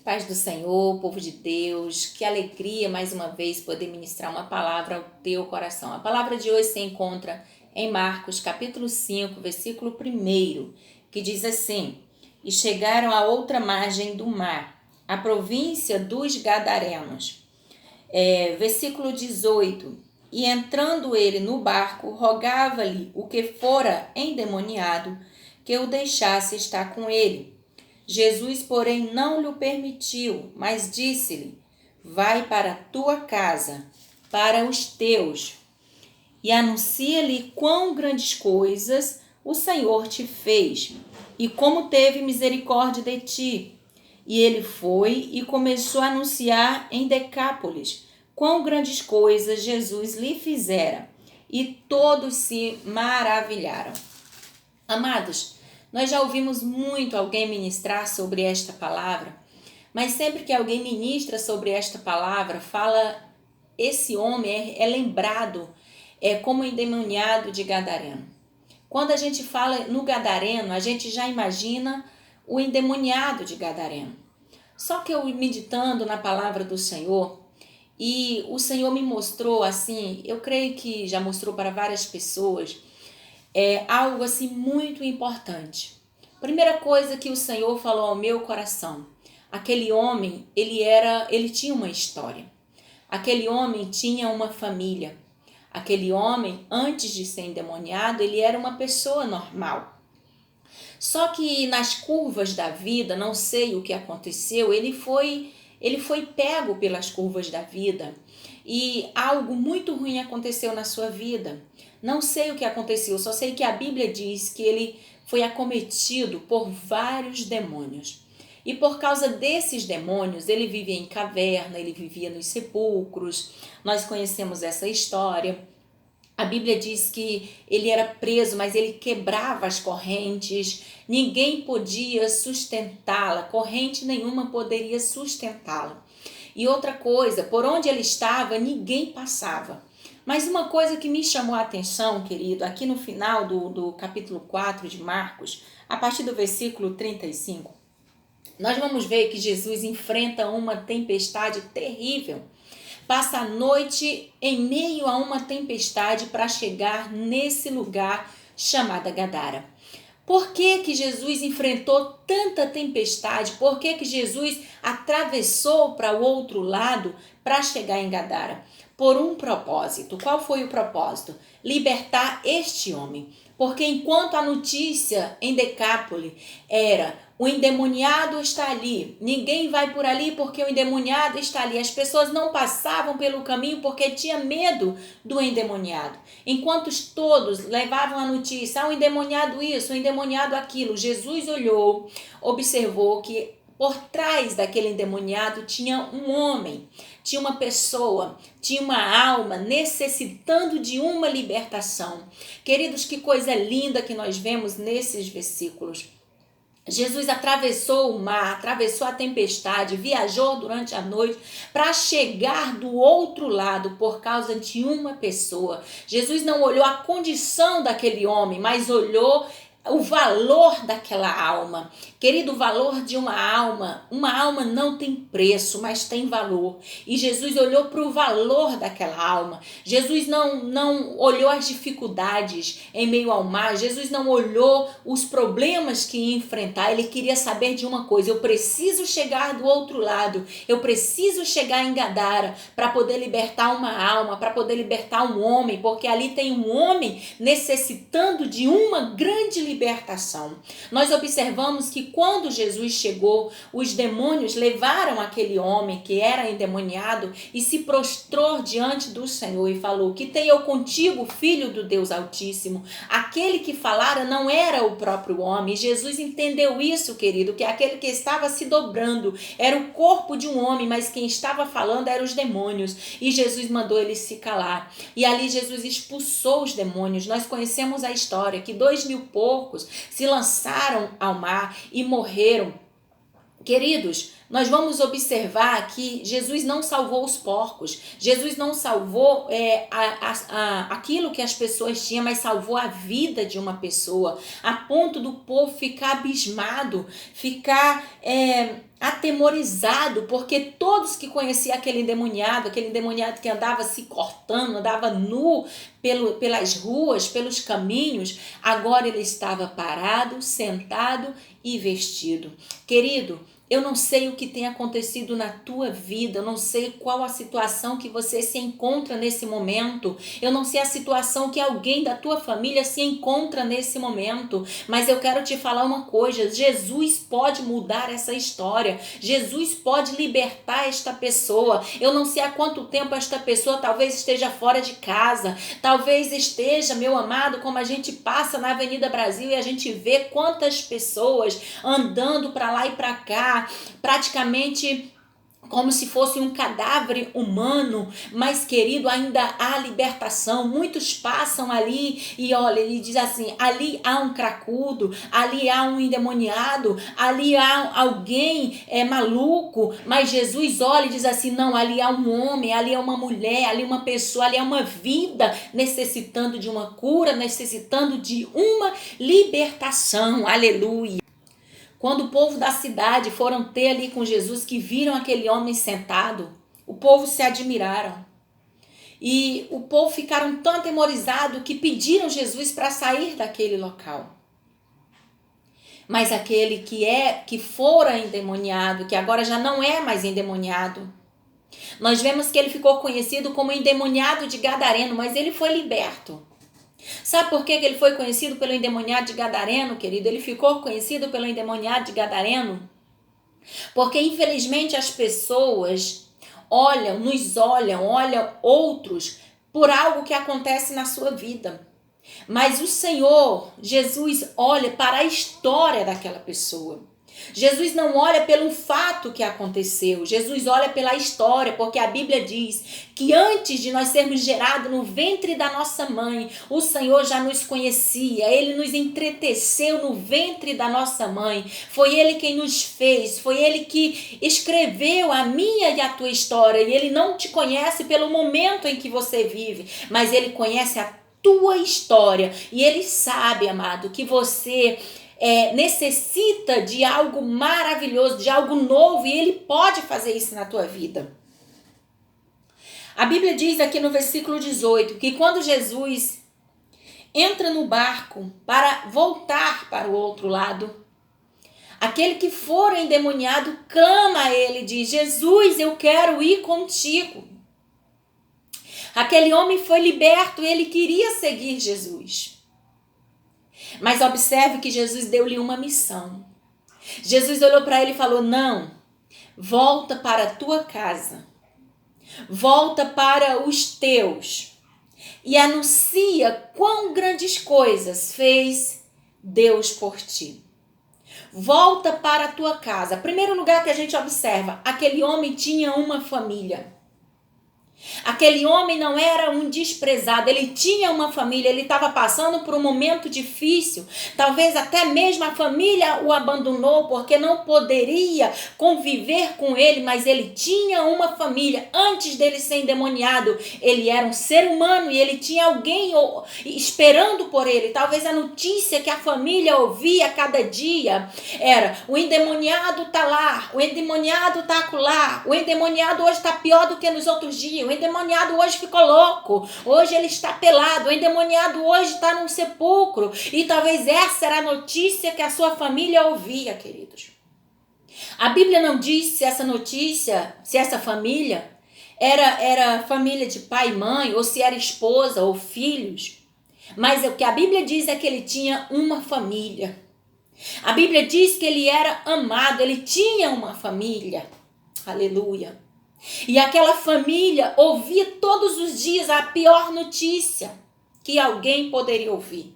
Paz do Senhor, povo de Deus, que alegria mais uma vez poder ministrar uma palavra ao teu coração. A palavra de hoje se encontra em Marcos capítulo 5, versículo 1, que diz assim: E chegaram à outra margem do mar, a província dos Gadarenos. Versículo 18: E entrando ele no barco, rogava-lhe o que fora endemoniado que o deixasse estar com ele. Jesus, porém, não lhe permitiu, mas disse-lhe: Vai para a tua casa, para os teus, e anuncia-lhe quão grandes coisas o Senhor te fez, e como teve misericórdia de ti. E ele foi e começou a anunciar em Decápolis quão grandes coisas Jesus lhe fizera, e todos se maravilharam. Amados, nós já ouvimos muito alguém ministrar sobre esta palavra, mas sempre que alguém ministra sobre esta palavra, esse homem é lembrado como endemoniado de Gadareno. Quando a gente fala no Gadareno, a gente já imagina o endemoniado de Gadareno. Só que eu meditando na palavra do Senhor, e o Senhor me mostrou assim, eu creio que já mostrou para várias pessoas, algo assim muito importante. Primeira coisa que o Senhor falou ao meu coração: aquele homem, ele tinha uma história. Aquele homem tinha uma família. Aquele homem, antes de ser endemoniado, ele era uma pessoa normal. Só que nas curvas da vida, não sei o que aconteceu, ele foi pego pelas curvas da vida e algo muito ruim aconteceu na sua vida. Não sei o que aconteceu, só sei que a Bíblia diz que ele foi acometido por vários demônios. E por causa desses demônios, ele vivia em caverna, ele vivia nos sepulcros. Nós conhecemos essa história. A Bíblia diz que ele era preso, mas ele quebrava as correntes. Ninguém podia sustentá-la, corrente nenhuma poderia sustentá-la. E outra coisa, por onde ele estava, ninguém passava. Mas uma coisa que me chamou a atenção, querido, aqui no final do capítulo 4 de Marcos, a partir do versículo 35, nós vamos ver que Jesus enfrenta uma tempestade terrível. Passa a noite em meio a uma tempestade para chegar nesse lugar chamado Gadara. Por que Jesus enfrentou tanta tempestade? Por que Jesus atravessou para o outro lado para chegar em Gadara? Por um propósito. Qual foi o propósito? Libertar este homem. Porque enquanto a notícia em Decápolis era: o endemoniado está ali, ninguém vai por ali porque o endemoniado está ali. As pessoas não passavam pelo caminho porque tinha medo do endemoniado. Enquanto todos levavam a notícia: o endemoniado isso, o endemoniado aquilo, Jesus olhou, observou que por trás daquele endemoniado tinha um homem, tinha uma pessoa, tinha uma alma necessitando de uma libertação. Queridos, que coisa linda que nós vemos nesses versículos. Jesus atravessou o mar, atravessou a tempestade, viajou durante a noite para chegar do outro lado por causa de uma pessoa. Jesus não olhou a condição daquele homem, mas olhou o valor daquela alma. Querido, o valor de uma alma não tem preço, mas tem valor. E Jesus olhou para o valor daquela alma. Jesus não olhou as dificuldades em meio ao mar. Jesus não olhou os problemas que ia enfrentar. Ele queria saber de uma coisa: eu preciso chegar do outro lado. Eu preciso chegar em Gadara para poder libertar uma alma, para poder libertar um homem, porque ali tem um homem necessitando de uma grande libertação. Nós observamos que quando Jesus chegou, os demônios levaram aquele homem que era endemoniado e se prostrou diante do Senhor e falou: que tenho eu contigo, filho do Deus Altíssimo? Aquele que falara não era o próprio homem. Jesus entendeu isso, querido, que aquele que estava se dobrando era o corpo de um homem, mas quem estava falando eram os demônios. E Jesus mandou ele se calar. E ali Jesus expulsou os demônios. Nós conhecemos a história que 2.000 porcos se lançaram ao mar e morreram. Queridos, nós vamos observar que Jesus não salvou os porcos, Jesus não salvou aquilo que as pessoas tinham, mas salvou a vida de uma pessoa, a ponto do povo ficar abismado, ficar atemorizado, porque todos que conheciam aquele endemoniado que andava se cortando, andava nu pelas ruas, pelos caminhos, agora ele estava parado, sentado e vestido. Querido, eu não sei o que tem acontecido na tua vida, eu não sei qual a situação que você se encontra nesse momento, eu não sei a situação que alguém da tua família se encontra nesse momento, mas eu quero te falar uma coisa: Jesus pode mudar essa história, Jesus pode libertar esta pessoa. Eu não sei há quanto tempo esta pessoa talvez esteja fora de casa, talvez esteja, meu amado, como a gente passa na Avenida Brasil e a gente vê quantas pessoas andando para lá e para cá, praticamente como se fosse um cadáver humano, mas querido, ainda há libertação. Muitos passam ali e olha, ele diz assim: ali há um cracudo, ali há um endemoniado, ali há alguém maluco, mas Jesus olha e diz assim: não, ali há um homem, ali há uma mulher, ali uma pessoa, ali há uma vida necessitando de uma cura, necessitando de uma libertação. Aleluia. Quando o povo da cidade foram ter ali com Jesus, que viram aquele homem sentado, o povo se admiraram. E o povo ficaram tão atemorizados que pediram Jesus para sair daquele local. Mas aquele que fora endemoniado, que agora já não é mais endemoniado, nós vemos que ele ficou conhecido como endemoniado de Gadareno, mas ele foi liberto. Sabe por que ele foi conhecido pelo endemoniado de Gadareno, querido? Ele ficou conhecido pelo endemoniado de Gadareno porque, infelizmente, as pessoas olham outros por algo que acontece na sua vida. Mas o Senhor, Jesus, olha para a história daquela pessoa. Jesus não olha pelo fato que aconteceu, Jesus olha pela história, porque a Bíblia diz que antes de nós sermos gerados no ventre da nossa mãe, o Senhor já nos conhecia, Ele nos entreteceu no ventre da nossa mãe, foi Ele quem nos fez, foi Ele que escreveu a minha e a tua história, e Ele não te conhece pelo momento em que você vive, mas Ele conhece a tua história, e Ele sabe, amado, que você necessita de algo maravilhoso, de algo novo, e Ele pode fazer isso na tua vida. A Bíblia diz aqui no versículo 18 que quando Jesus entra no barco para voltar para o outro lado, aquele que for endemoniado clama a Ele e diz: Jesus, eu quero ir contigo. Aquele homem foi liberto, ele queria seguir Jesus. Mas observe que Jesus deu-lhe uma missão. Jesus olhou para ele e falou: não, volta para a tua casa, volta para os teus e anuncia quão grandes coisas fez Deus por ti. Volta para a tua casa. Primeiro lugar que a gente observa, aquele homem tinha uma família. Aquele homem não era um desprezado, ele tinha uma família, ele estava passando por um momento difícil, talvez até mesmo a família o abandonou porque não poderia conviver com ele, mas ele tinha uma família. Antes dele ser endemoniado, ele era um ser humano e ele tinha alguém esperando por ele. Talvez a notícia que a família ouvia a cada dia era: o endemoniado está lá, o endemoniado está acolá, o endemoniado hoje está pior do que nos outros dias, o endemoniado hoje ficou louco, hoje ele está pelado, o endemoniado hoje está num sepulcro. E talvez essa era a notícia que a sua família ouvia, queridos. A Bíblia não diz se essa notícia, se essa família era família de pai e mãe, ou se era esposa ou filhos. Mas o que a Bíblia diz é que ele tinha uma família. A Bíblia diz que ele era amado, ele tinha uma família. Aleluia. E aquela família ouvia todos os dias a pior notícia que alguém poderia ouvir.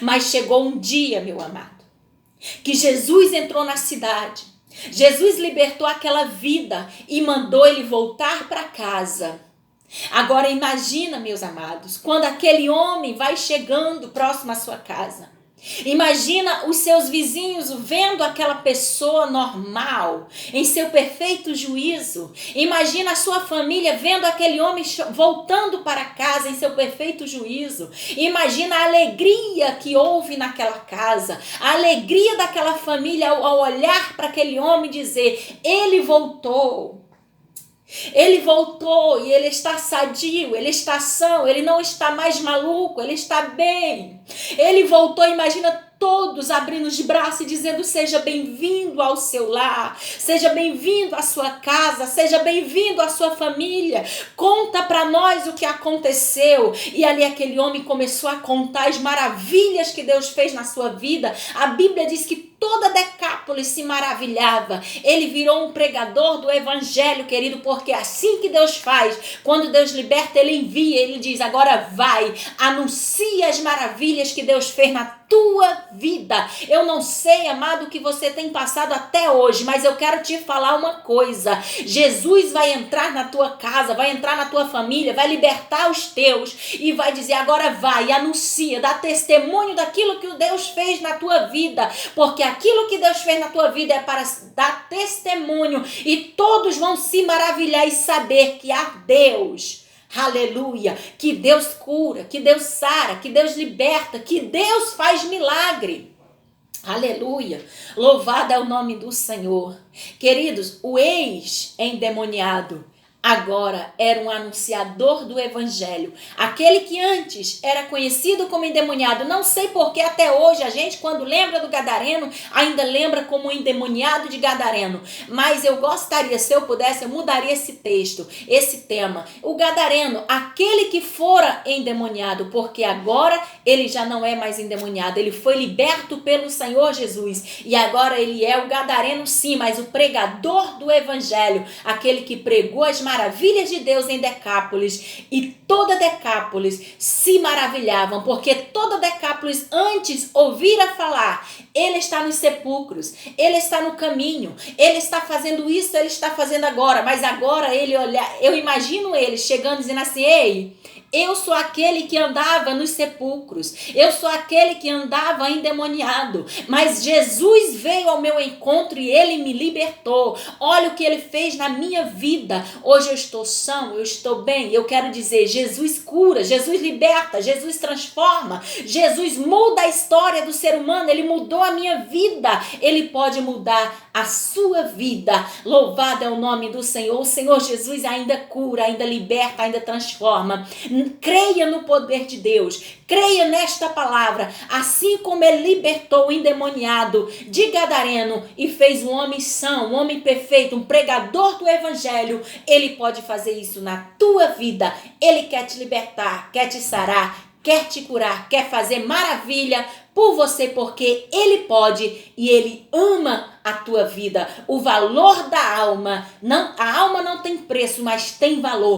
Mas chegou um dia, meu amado, que Jesus entrou na cidade. Jesus libertou aquela vida e mandou ele voltar para casa. Agora imagina, meus amados, quando aquele homem vai chegando próximo à sua casa. Imagina os seus vizinhos vendo aquela pessoa normal, em seu perfeito juízo. Imagina a sua família vendo aquele homem voltando para casa em seu perfeito juízo. Imagina a alegria que houve naquela casa, a alegria daquela família ao olhar para aquele homem e dizer: ele voltou. Ele voltou e ele está sadio, ele está são, ele não está mais maluco, ele está bem. Ele voltou, imagina todos abrindo os braços e dizendo: seja bem-vindo ao seu lar, seja bem-vindo à sua casa, seja bem-vindo à sua família. Conta para nós o que aconteceu. E ali aquele homem começou a contar as maravilhas que Deus fez na sua vida. A Bíblia diz que toda Decápolis se maravilhava. Ele virou um pregador do evangelho, querido, porque é assim que Deus faz. Quando Deus liberta, ele envia, ele diz: agora vai, anuncia as maravilhas que Deus fez na tua vida. Eu não sei, amado, o que você tem passado até hoje, mas eu quero te falar uma coisa: Jesus vai entrar na tua casa, vai entrar na tua família, vai libertar os teus e vai dizer: agora vai, anuncia, dá testemunho daquilo que o Deus fez na tua vida, porque aquilo que Deus fez na tua vida é para dar testemunho e todos vão se maravilhar e saber que há Deus. Aleluia, que Deus cura, que Deus sara, que Deus liberta, que Deus faz milagre. Aleluia, louvado é o nome do Senhor. Queridos, o ex-endemoniado agora era um anunciador do evangelho. Aquele que antes era conhecido como endemoniado, não sei porque até hoje a gente, quando lembra do gadareno, ainda lembra como endemoniado de gadareno. Mas eu gostaria, se eu pudesse, eu mudaria esse texto, esse tema. O gadareno, aquele que fora endemoniado, porque agora ele já não é mais endemoniado, ele foi liberto pelo Senhor Jesus. E agora ele é o gadareno sim, mas o pregador do evangelho, aquele que pregou as maravilhas de Deus em Decápolis, e toda Decápolis se maravilhavam, porque toda Decápolis antes ouvira falar: ele está nos sepulcros, ele está no caminho, ele está fazendo isso, ele está fazendo agora, mas agora ele olha, eu imagino ele chegando dizendo assim: ei, eu sou aquele que andava nos sepulcros, eu sou aquele que andava endemoniado, mas Jesus veio ao meu encontro e ele me libertou. Olha o que ele fez na minha vida. Hoje eu estou são, eu estou bem. Eu quero dizer, Jesus cura, Jesus liberta, Jesus transforma, Jesus muda a história do ser humano, ele mudou a minha vida, ele pode mudar a sua vida. Louvado é o nome do Senhor. O Senhor Jesus ainda cura, ainda liberta, ainda transforma. Creia no poder de Deus, creia nesta palavra. Assim como ele libertou o endemoniado de gadareno e fez um homem são, um homem perfeito, um pregador do evangelho, ele pode fazer isso na tua vida. Ele quer te libertar, quer te sarar, quer te curar, quer fazer maravilha por você, porque ele pode e ele ama a tua vida. O valor da alma, não, a alma não tem preço, mas tem valor.